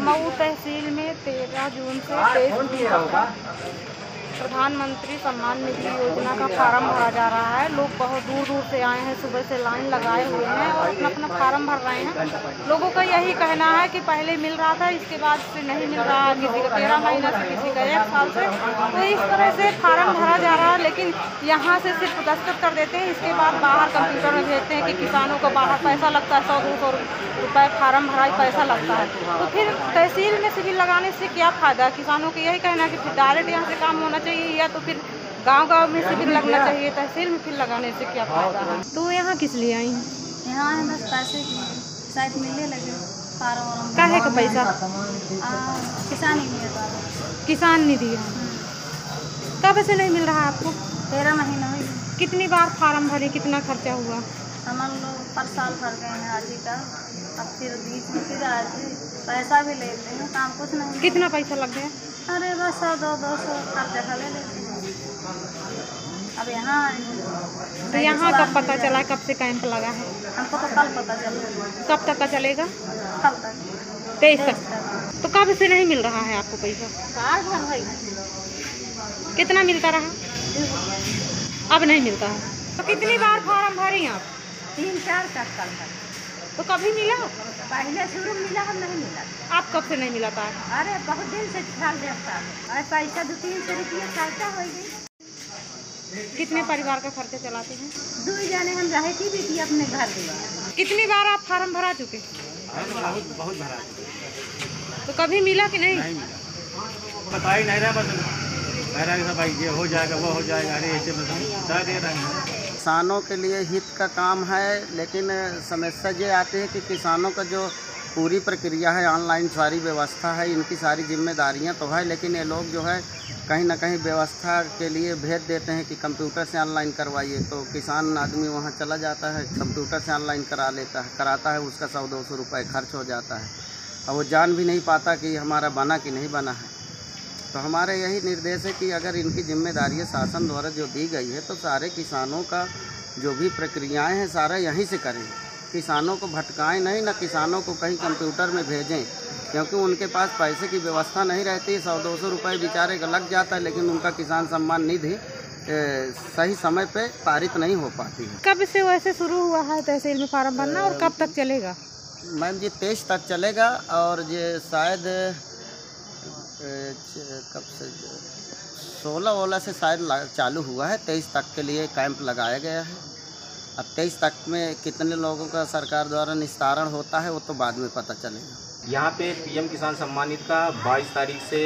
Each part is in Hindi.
मऊ तहसील में 13 जून से 23 जून तक प्रधानमंत्री सम्मान निधि योजना का फार्म भरा जा रहा है। लोग बहुत दूर दूर से आए हैं, सुबह से लाइन लगाए हुए हैं और अपना अपना फार्म भर रहे हैं। लोगों का यही कहना है कि पहले मिल रहा था, इसके बाद से नहीं मिल रहा है, किसी का 13 महीना से, किसी का 1 साल से। तो इस तरह से फार्म भरा जा रहा है, लेकिन यहाँ से सिर्फ दस्तखत कर देते हैं, इसके बाद बाहर कंप्यूटर में भेजते हैं कि किसानों को बाहर पैसा लगता है, 100-200 रुपये फार्म भराई पैसा लगता है। तो फिर तहसील में सिविल लगाने से क्या फ़ायदा? किसानों को यही कहना है कि फिर डायरेक्ट यहाँ से काम होना चाहिए, या तो फिर गांव-गांव में सिविल लगना चाहिए। तहसील में फिर लगाने से क्या फ़ायदा है? तो यहाँ किस लिए आई हैं? यहाँ है बस पैसे की, शायद मिलने लगे फार्म। काहे का पैसा? किसान ही मिलता है। किसान निधि है। कब से नहीं मिल रहा है आपको? 13 महीना हुई। कितनी बार फार्म भरे, कितना खर्चा हुआ? हम लोग पर साल भर गए हैं आज ही का, अब फिर बीच में फिर आज पैसा भी लेते हैं, काम कुछ नहीं। कितना पैसा लग गया? अरे बस 100-200 खर्चा ले लेते हैं। अब यहाँ तो यहाँ कब पता चला, कब से कैंप लगा है? हमको तो कल पता चला। कब तक का चलेगा? कल तक, 23 तक। तो कब से नहीं मिल रहा है आपको पैसा? कार्ड भर गई। कितना मिलता रहा? अब नहीं मिलता है। तो कितनी बार फार्म भरी आप? 3-4 चक्कर तक। तो कभी मिला? पहले शुरू मिला, हम नहीं मिला। आप कब से नहीं मिला था? अरे बहुत दिन से ख्याल देखता है, पैसा 200-300 रुपया खर्चा हो गई। कितने परिवार का खर्चा चलाते हैं? 2 जाने हम रहती भी थी अपने घर में। कितनी बार आप फार्म भरा चुके? बहुत भरा। तो कभी मिला कि नहीं? नहीं मिला, पता ही नहीं रहा, बस कह रहा है भाई ये हो जाएगा, वो हो जाएगा, अरे ऐसे बता दे रहे हैं। किसानों के लिए हित का काम है, लेकिन समस्या ये आती है कि किसानों का जो पूरी प्रक्रिया है, ऑनलाइन सारी व्यवस्था है, इनकी सारी जिम्मेदारियां तो है, लेकिन ये लोग जो है कहीं ना कहीं व्यवस्था के लिए भेज देते हैं कि कंप्यूटर से ऑनलाइन करवाइए। तो किसान आदमी वहां चला जाता है, कंप्यूटर से ऑनलाइन कराता है, उसका 100-200 रुपये खर्च हो जाता है और वो जान भी नहीं पाता कि हमारा बना कि नहीं बना है। तो हमारे यही निर्देश है कि अगर इनकी जिम्मेदारियां शासन द्वारा जो दी गई है, तो सारे किसानों का जो भी प्रक्रियाएं हैं सारा यहीं से करें, किसानों को भटकाएं नहीं, ना किसानों को कहीं कंप्यूटर में भेजें, क्योंकि उनके पास पैसे की व्यवस्था नहीं रहती। 100-200 रुपये बेचारे का लग जाता है, लेकिन उनका किसान सम्मान निधि सही समय पे पारित नहीं हो पाती है। कब से वैसे शुरू हुआ है तहसील में फार्म भरना और कब तक चलेगा? मैम जी 23 तक चलेगा, और ये शायद कब से 16 से शायद चालू हुआ है। 23 तक के लिए कैंप लगाया गया है। अब 23 तक में कितने लोगों का सरकार द्वारा निस्तारण होता है वो तो बाद में पता चलेगा। यहाँ पे पीएम किसान सम्मान निधि का 22 तारीख से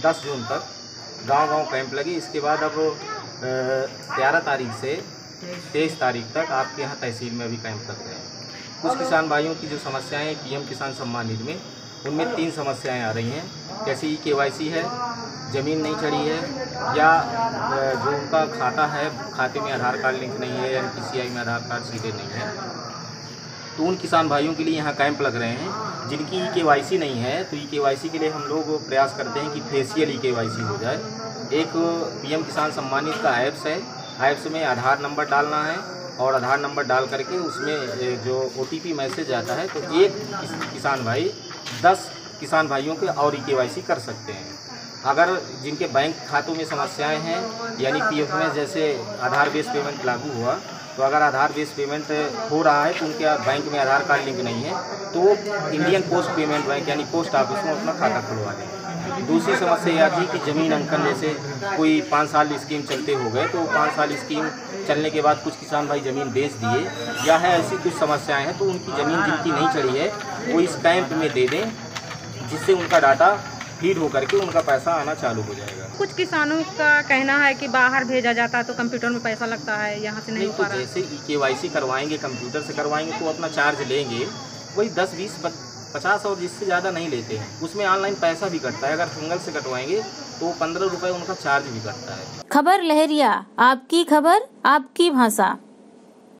10 जून तक गांव-गांव कैंप लगी। इसके बाद अब 13 तारीख से 23 तारीख तक आपके यहाँ तहसील में भी कैंप लग रहे हैं। कुछ किसान भाइयों की जो समस्याएं पीएम किसान सम्मान निधि में, उनमें 3 समस्याएं आ रही हैं। जैसे KYC है, ज़मीन नहीं चढ़ी है, या जो उनका खाता है, खाते में आधार कार्ड लिंक नहीं है, या NPCI में आधार कार्ड सीधे नहीं है। तो उन किसान भाइयों के लिए यहाँ कैंप लग रहे हैं। जिनकी KYC नहीं है, तो KYC के लिए हम लोग प्रयास करते हैं कि फेशियल KYC हो जाए। एक पीएम किसान सम्मान निधि का ऐप्स है, ऐप्स में आधार नंबर डालना है, और आधार नंबर डाल करके उसमें जो OTP मैसेज आता है, तो एक किसान भाई 10 किसान भाइयों के और KYC कर सकते हैं। अगर जिनके बैंक खातों में समस्याएं हैं, यानी PF में जैसे आधार बेस्ड पेमेंट लागू हुआ, तो अगर आधार बेस्ड पेमेंट हो रहा है तो उनके बैंक में आधार कार्ड लिंक नहीं है, तो वो इंडियन पोस्ट पेमेंट बैंक यानी पोस्ट ऑफिस में अपना खाता खुलवा दें। दूसरी समस्या यह थी कि ज़मीन अंकन, जैसे कोई 5 साल स्कीम चलते हो गए, तो 5 साल स्कीम चलने के बाद कुछ किसान भाई ज़मीन बेच दिए, या है ऐसी कुछ समस्याएं हैं, तो उनकी ज़मीन जिनकी नहीं चढ़ी है वो इस कैंप में दे दें, जिससे उनका डाटा फीड होकर के उनका पैसा आना चालू हो जाएगा। कुछ किसानों का कहना है कि बाहर भेजा जाता है तो कंप्यूटर में पैसा लगता है, यहाँ से नहीं हो पा रहा। जैसे KYC करवाएंगे, कंप्यूटर से करवाएंगे, तो अपना चार्ज लेंगे वही 10, 20, 50 और जिससे ज़्यादा नहीं लेते हैं। उसमें ऑनलाइन पैसा भी कटता है। अगर सिंगल से कटवाएंगे तो 15 रुपये उनका चार्ज भी कटता है। खबर लहरिया, आपकी खबर आपकी भाषा।